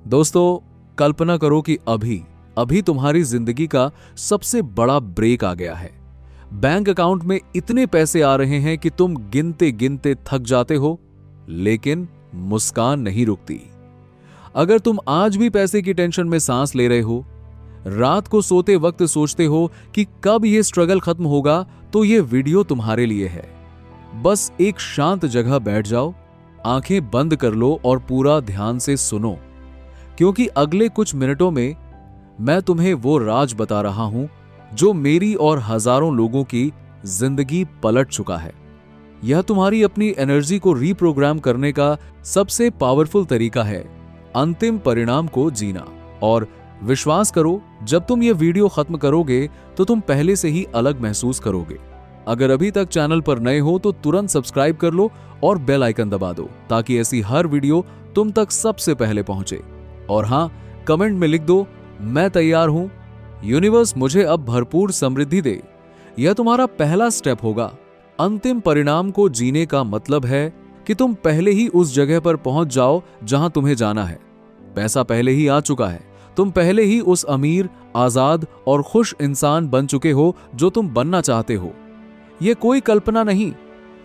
दोस्तों, कल्पना करो कि अभी अभी तुम्हारी जिंदगी का सबसे बड़ा ब्रेक आ गया है। बैंक अकाउंट में इतने पैसे आ रहे हैं कि तुम गिनते गिनते थक जाते हो, लेकिन मुस्कान नहीं रुकती। अगर तुम आज भी पैसे की टेंशन में सांस ले रहे हो, रात को सोते वक्त सोचते हो कि कब यह स्ट्रगल खत्म होगा, तो यह वीडियो तुम्हारे लिए है। बस एक शांत जगह बैठ जाओ, आंखें बंद कर लो और पूरा ध्यान से सुनो, क्योंकि अगले कुछ मिनटों में मैं तुम्हें वो राज बता रहा हूं जो मेरी और हजारों लोगों की जिंदगी पलट चुका है। यह तुम्हारी अपनी एनर्जी को रीप्रोग्राम करने का सबसे पावरफुल तरीका है, अंतिम परिणाम को जीना। और विश्वास करो, जब तुम ये वीडियो खत्म करोगे तो तुम पहले से ही अलग महसूस करोगे। अगर अभी तक चैनल पर नए हो तो तुरंत सब्सक्राइब कर लो और बेल आइकन दबा दो, ताकि ऐसी हर वीडियो तुम तक सबसे पहले पहुंचे। और हां, कमेंट में लिख दो, मैं तैयार हूं, यूनिवर्स मुझे अब भरपूर समृद्धि दे। यह तुम्हारा पहला स्टेप होगा। अंतिम परिणाम को जीने का मतलब है कि तुम पहले ही उस जगह पर पहुंच जाओ जहां तुम्हें जाना है। पैसा पहले ही आ चुका है। तुम पहले ही उस अमीर, आजाद और खुश इंसान बन चुके हो जो तुम बनना चाहते हो। यह कोई कल्पना नहीं,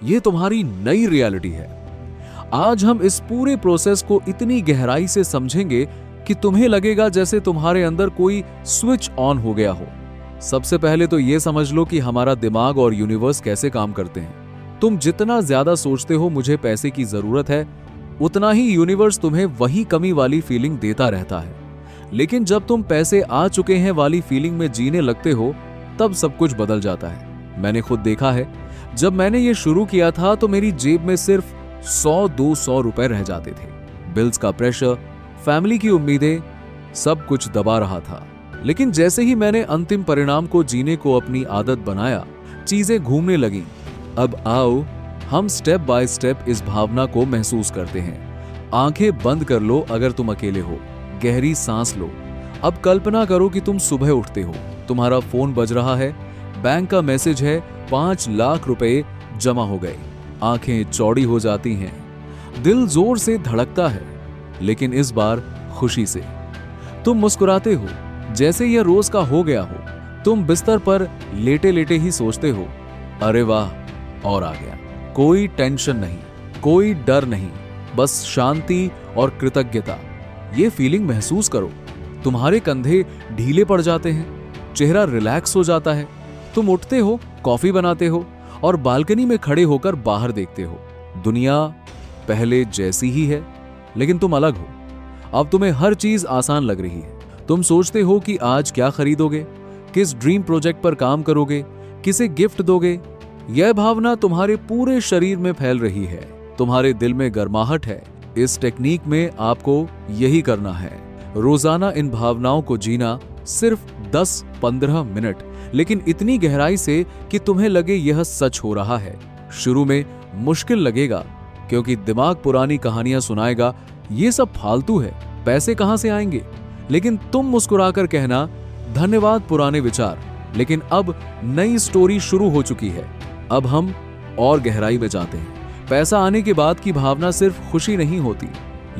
यह तुम्हारी नई रियलिटी है। आज हम इस पूरे प्रोसेस को इतनी गहराई से समझेंगे कि तुम्हें लगेगा जैसे तुम्हारे अंदर कोई स्विच ऑन हो गया हो। सबसे पहले तो यह समझ लो कि हमारा दिमाग और यूनिवर्स कैसे काम करते हैं। तुम जितना ज्यादा सोचते हो मुझे पैसे की जरूरत है, उतना ही यूनिवर्स तुम्हें वही कमी वाली फीलिंग देता रहता है। लेकिन जब तुम पैसे आ चुके हैं वाली फीलिंग में जीने लगते हो, तब सब कुछ बदल जाता है। मैंने खुद देखा है, जब मैंने ये शुरू किया था तो मेरी जेब में सिर्फ 100-200 रुपए रह जाते थे। बिल्स का प्रेशर, फैमिली की उम्मीदें, सब कुछ दबा रहा था। लेकिन जैसे ही मैंने अंतिम परिणाम को जीने को अपनी आदत बनाया, चीजें घूमने लगी। अब आओ हम स्टेप बाय स्टेप इस भावना को महसूस करते हैं। आंखें बंद कर लो अगर तुम अकेले हो, गहरी सांस लो। अब कल्पना करो कि तुम सुबह उठते हो, तुम्हारा फोन बज रहा है, बैंक का मैसेज है 5 लाख रुपए जमा हो गए। आंखें चौड़ी हो जाती हैं, दिल जोर से धड़कता है, लेकिन इस बार खुशी से। तुम मुस्कुराते हो जैसे यह रोज का हो गया हो। तुम बिस्तर पर लेटे लेटे ही सोचते हो, अरे वाह, और आ गया। कोई टेंशन नहीं, कोई डर नहीं, बस शांति और कृतज्ञता। ये फीलिंग महसूस करो। तुम्हारे कंधे ढीले पड़ जाते हैं, चेहरा रिलैक्स हो जाता है। तुम उठते हो, कॉफी बनाते हो और बालकनी में खड़े होकर बाहर देखते हो। दुनिया पहले जैसी ही है, लेकिन तुम अलग हो। अब तुम्हें हर चीज आसान लग रही है। तुम सोचते हो कि आज क्या खरीदोगे, किस ड्रीम प्रोजेक्ट पर काम करोगे, किसे गिफ्ट दोगे। यह भावना तुम्हारे पूरे शरीर में फैल रही है। तुम्हारे दिल में गर्माहट है। इस टेक्निक में आपको यही करना है, रोजाना इन भावनाओं को जीना, सिर्फ 10-15 मिनट, लेकिन इतनी गहराई से कि तुम्हें लगे यह सच हो रहा है। शुरू में मुश्किल लगेगा, क्योंकि दिमाग पुरानी कहानियां सुनाएगा, ये सब फालतू है, पैसे कहां से आएंगे। लेकिन तुम मुस्कुराकर कहना, धन्यवाद पुराने विचार। लेकिन अब नई स्टोरी शुरू हो चुकी है। अब हम और गहराई में जाते हैं। पैसा आने के बाद की भावना सिर्फ खुशी नहीं होती,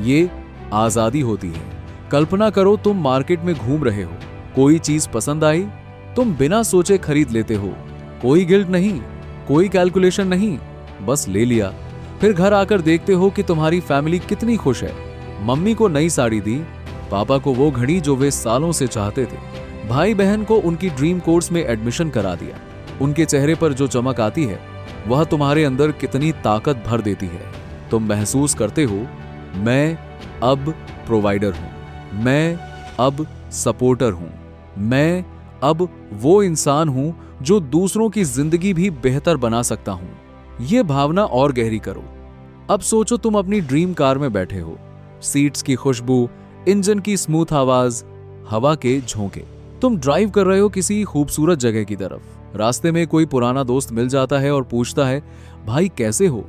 ये आजादी होती है। कल्पना करो तुम मार्केट में घूम रहे हो, कोई चीज पसंद आई, तुम बिना सोचे खरीद लेते हो। कोई गिल्ट नहीं, कोई कैलकुलेशन नहीं, बस ले लिया। फिर घर आकर देखते हो कि तुम्हारी फैमिली कितनी खुश है। मम्मी को नई साड़ी दी, पापा को वो घड़ी जो वे सालों से चाहते थे, भाई बहन को उनकी ड्रीम कोर्स में एडमिशन करा दिया। उनके चेहरे पर जो चमक आती है, वह तुम्हारे अंदर कितनी ताकत भर देती है। तुम महसूस करते हो, मैं अब प्रोवाइडर हूं, मैं अब सपोर्टर हूं, मैं अब वो इंसान हूं जो दूसरों की जिंदगी भी बेहतर बना सकता हूं। यह भावना और गहरी करो। अब सोचो तुम अपनी ड्रीम कार में बैठे हो, सीट्स की खुशबू, इंजन की स्मूथ आवाज, हवा के झोंके। तुम ड्राइव कर रहे हो किसी खूबसूरत जगह की तरफ। रास्ते में कोई पुराना दोस्त मिल जाता है और पूछता है, भाई कैसे हो?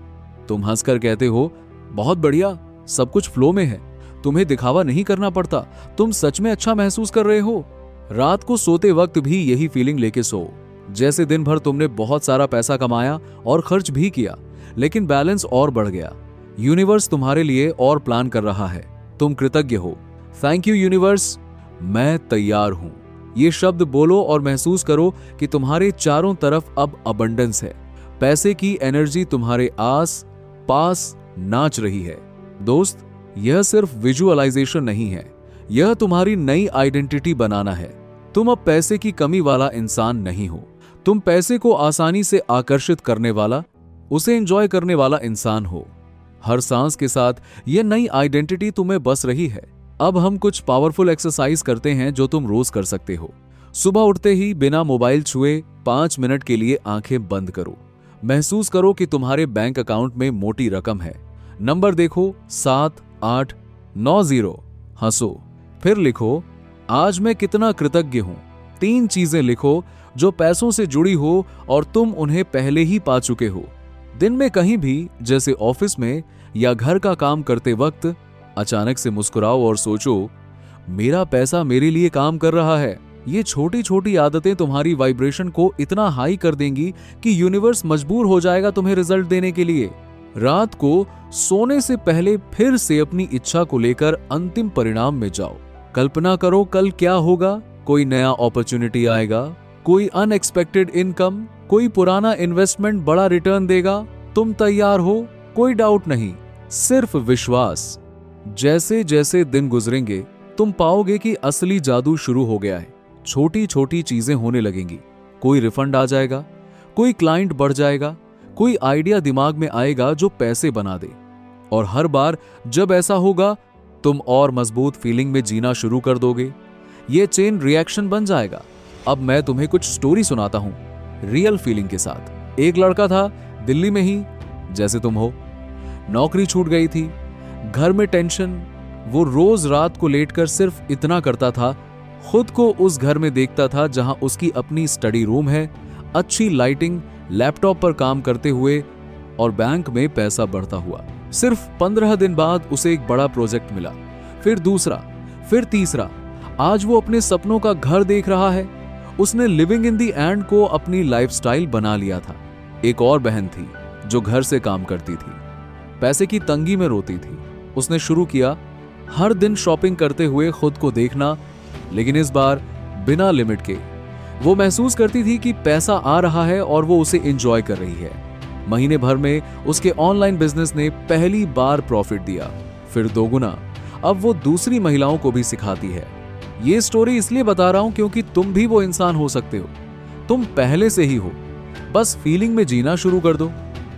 तुम हंसकर कहते हो, बहुत बढ़िया, सब कुछ फ्लो में है। तुम्हें दिखावा नहीं करना पड़ता, तुम सच में अच्छा महसूस कर रहे हो। रात को सोते वक्त भी यही फीलिंग लेके सो, जैसे दिन भर तुमने बहुत सारा पैसा कमाया और खर्च भी किया, लेकिन बैलेंस और बढ़ गया। यूनिवर्स तुम्हारे लिए और प्लान कर रहा है। तुम कृतज्ञ हो, थैंक यू यूनिवर्स, मैं तैयार हूं। ये शब्द बोलो और महसूस करो कि तुम्हारे चारों तरफ अब अबंडेंस है। पैसे की एनर्जी तुम्हारे आस पास नाच रही है। दोस्त, यह सिर्फ विजुअलाइजेशन नहीं है, यह तुम्हारी नई आइडेंटिटी बनाना है। तुम अब पैसे की कमी वाला इंसान नहीं हो। तुम पैसे को आसानी से आकर्षित करने वाला, उसे एंजॉय करने वाला इंसान हो। हर सांस के साथ यह नई आइडेंटिटी तुम्हें बस रही है। अब हम कुछ पावरफुल एक्सरसाइज करते हैं जो तुम रोज कर सकते हो। सुबह उठते ही बिना मोबाइल छुए 5 मिनट के लिए आंखें बंद करो। महसूस करो कि तुम्हारे बैंक अकाउंट में मोटी रकम है। नंबर देखो 7890। हंसो, फिर लिखो आज मैं कितना कृतज्ञ हूं। 3 चीजें लिखो जो पैसों से जुड़ी हो और तुम उन्हें पहले ही पा चुके हो। दिन में कहीं भी, जैसे ऑफिस में या घर का काम करते वक्त, अचानक से मुस्कुराओ और सोचो मेरा पैसा मेरे लिए काम कर रहा है। ये छोटी छोटी आदतें तुम्हारी वाइब्रेशन को इतना हाई कर देंगी कि यूनिवर्स मजबूर हो जाएगा तुम्हें रिजल्ट देने के लिए। रात को सोने से पहले फिर से अपनी इच्छा को लेकर अंतिम परिणाम में जाओ। कल्पना करो कल क्या होगा। कोई नया अपॉर्चुनिटी आएगा, कोई अनएक्सपेक्टेड इनकम, कोई पुराना इन्वेस्टमेंट बड़ा रिटर्न देगा। तुम तैयार हो, कोई डाउट नहीं, सिर्फ विश्वास। जैसे जैसे दिन गुजरेंगे तुम पाओगे कि असली जादू शुरू हो गया है। छोटी छोटी चीजें होने लगेंगी। कोई रिफंड आ जाएगा, कोई क्लाइंट बढ़ जाएगा, कोई आइडिया दिमाग में आएगा जो पैसे बना दे। और हर बार जब ऐसा होगा तुम और मजबूत फीलिंग में जीना शुरू कर दोगे। ये चेन रिएक्शन बन जाएगा। अब मैं तुम्हें कुछ स्टोरी सुनाता हूं रियल फीलिंग के साथ। एक लड़का था दिल्ली में ही, जैसे तुम हो। नौकरी छूट गई थी, घर में टेंशन। वो रोज रात को लेटकर सिर्फ इतना करता था, खुद को उस घर में देखता था जहां उसकी अपनी स्टडी रूम है, अच्छी लाइटिंग, लैपटॉप पर काम करते हुए और बैंक में पैसा बढ़ता हुआ। सिर्फ 15 दिन बाद उसे एक बड़ा प्रोजेक्ट मिला, फिर दूसरा, फिर तीसरा। आज वो अपने सपनों का घर देख रहा है। उसने लिविंग इन दी एंड को अपनी लाइफस्टाइल बना लिया था। एक और बहन थी जो घर से काम करती थी, पैसे की तंगी में रोती थी। उसने शुरू किया हर दिन शॉपिंग करते हुए खुद को देखना, लेकिन इस बार बिना लिमिट के। वो महसूस करती थी कि पैसा आ रहा है और वो उसे एंजॉय कर रही है। महीने भर में उसके ऑनलाइन बिजनेस ने पहली बार प्रॉफिट दिया, फिर 2 गुना। अब वो दूसरी महिलाओं को भी सिखाती है। ये स्टोरी इसलिए बता रहा हूं क्योंकि तुम भी वो इंसान हो सकते हो। तुम पहले से ही हो, बस फीलिंग में जीना शुरू कर दो।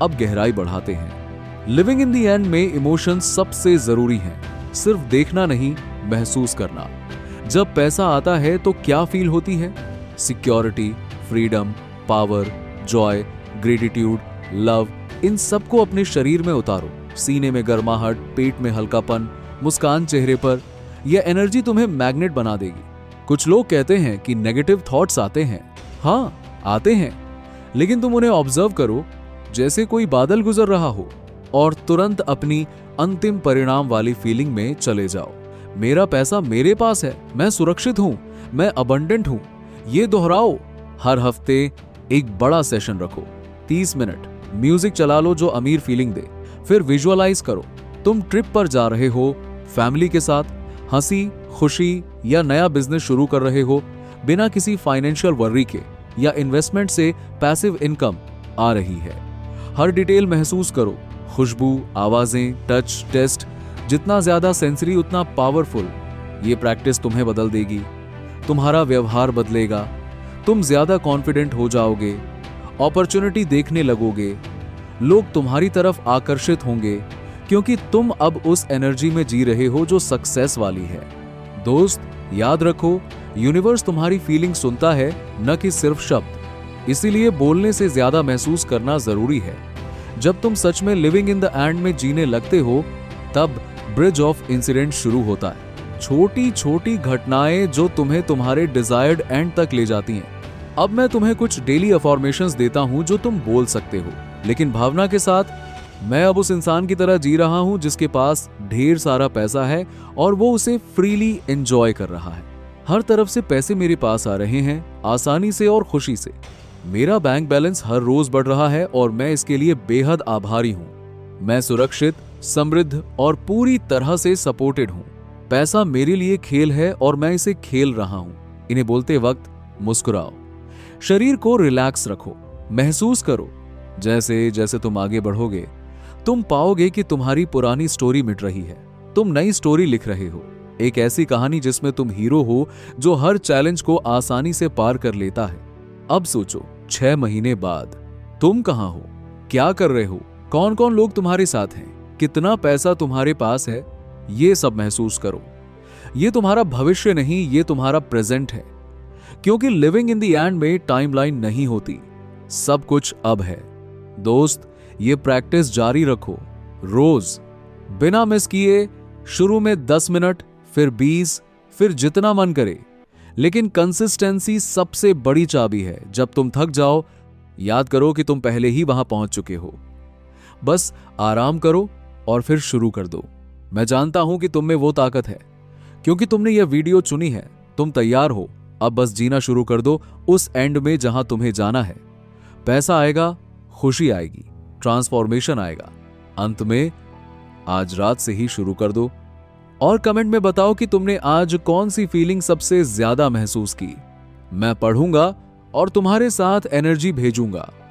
अब गहराई बढ़ाते हैं। लिविंग इन दी एंड में इमोशंस सबसे जरूरी हैं, सिर्फ देखना नहीं, महसूस करना। जब पैसा आता है तो क्या फील होती है? Security, freedom, power, joy, gratitude, love. इन सबको अपने शरीर में उतारो। सीने में गर्माहट, पेट में हल्कापन, मुस्कान चेहरे पर। यह एनर्जी तुम्हें मैग्नेट बना देगी। कुछ लोग कहते हैं कि नेगेटिव थॉट्स आते हैं। हाँ, आते हैं, लेकिन तुम उन्हें ऑब्जर्व करो जैसे कोई बादल गुजर रहा हो और तुरंत अपनी अंतिम परिणाम वाली फीलिंग में चले जाओ। मेरा पैसा मेरे पास है, मैं सुरक्षित हूं, मैं अबंडेंट हूं। ये दोहराओ। हर हफ्ते एक बड़ा सेशन रखो, 30 मिनट। म्यूजिक चला लो जो अमीर फीलिंग दे। फिर विजुअलाइज करो तुम ट्रिप पर जा रहे हो, फैमिली के साथ, हंसी खुशी, या नया बिजनेस शुरू कर रहे हो, बिना किसी फाइनेंशियल वर्री के, या इन्वेस्टमेंट से पैसिव इनकम आ रही है। हर डिटेल महसूस करो, खुशबू, आवाजें, टच, टेस्ट। जितना ज्यादा सेंसरी उतना पावरफुल। ये प्रैक्टिस तुम्हें बदल देगी। तुम्हारा व्यवहार बदलेगा, तुम ज्यादा कॉन्फिडेंट हो जाओगे, अपॉर्चुनिटी देखने लगोगे, लोग तुम्हारी तरफ आकर्षित होंगे क्योंकि तुम अब उस एनर्जी में जी रहे हो जो सक्सेस वाली है। दोस्त, याद रखो, यूनिवर्स तुम्हारी फीलिंग सुनता है, न कि सिर्फ शब्द। इसीलिए बोलने से ज्यादा महसूस करना जरूरी है। जब तुम सच में लिविंग इन द एंड में जीने लगते हो, तब ब्रिज ऑफ इंसिडेंट शुरू होता है। छोटी छोटी घटनाएं जो तुम्हें तुम्हारे डिजायर्ड एंड तक ले जाती हैं। अब मैं तुम्हें कुछ डेली अफर्मेशंस देता हूं जो तुम बोल सकते हो, लेकिन भावना के साथ। मैं अब उस इंसान की तरह जी रहा हूं जिसके पास ढेर सारा पैसा है और वो उसे फ्रीली एंजॉय कर रहा है। हर तरफ से पैसे मेरे पास आ रहे हैं, आसानी से और खुशी से। मेरा बैंक बैलेंस हर रोज बढ़ रहा है और मैं इसके लिए बेहद आभारी हूं। मैं सुरक्षित, समृद्ध और पूरी तरह से सपोर्टेड हूं। पैसा मेरे लिए खेल है और मैं इसे खेल रहा हूं। इन्हें बोलते वक्त मुस्कुराओ। शरीर को रिलैक्स रखो। महसूस करो जैसे जैसे तुम आगे बढ़ोगे तुम पाओगे कि तुम्हारी पुरानी स्टोरी मिट रही है। तुम नई स्टोरी लिख रहे हो, एक ऐसी कहानी जिसमें तुम हीरो हो जो हर चैलेंज को आसानी से पार कर लेता है। अब सोचो 6 महीने बाद तुम कहां हो, क्या कर रहे हो, कौन कौन लोग तुम्हारे साथ हैं, कितना पैसा तुम्हारे पास है, ये सब महसूस करो। ये तुम्हारा भविष्य नहीं, ये तुम्हारा प्रेजेंट है। क्योंकि लिविंग इन द एंड में टाइमलाइन नहीं होती, सब कुछ अब है। दोस्त, ये प्रैक्टिस जारी रखो, रोज बिना मिस किए। शुरू में 10 मिनट, फिर 20, फिर जितना मन करे, लेकिन कंसिस्टेंसी सबसे बड़ी चाबी है। जब तुम थक जाओ याद करो कि तुम पहले ही वहां पहुंच चुके हो। बस आराम करो और फिर शुरू कर दो। मैं जानता हूं कि तुम में वो ताकत है, क्योंकि तुमने यह वीडियो चुनी है। तुम तैयार हो, अब बस जीना शुरू कर दो उस एंड में जहां तुम्हें जाना है। पैसा आएगा, खुशी आएगी, ट्रांसफॉर्मेशन आएगा। अंत में आज रात से ही शुरू कर दो और कमेंट में बताओ कि तुमने आज कौन सी फीलिंग सबसे ज्यादा महसूस की। मैं पढ़ूंगा और तुम्हारे साथ एनर्जी भेजूंगा।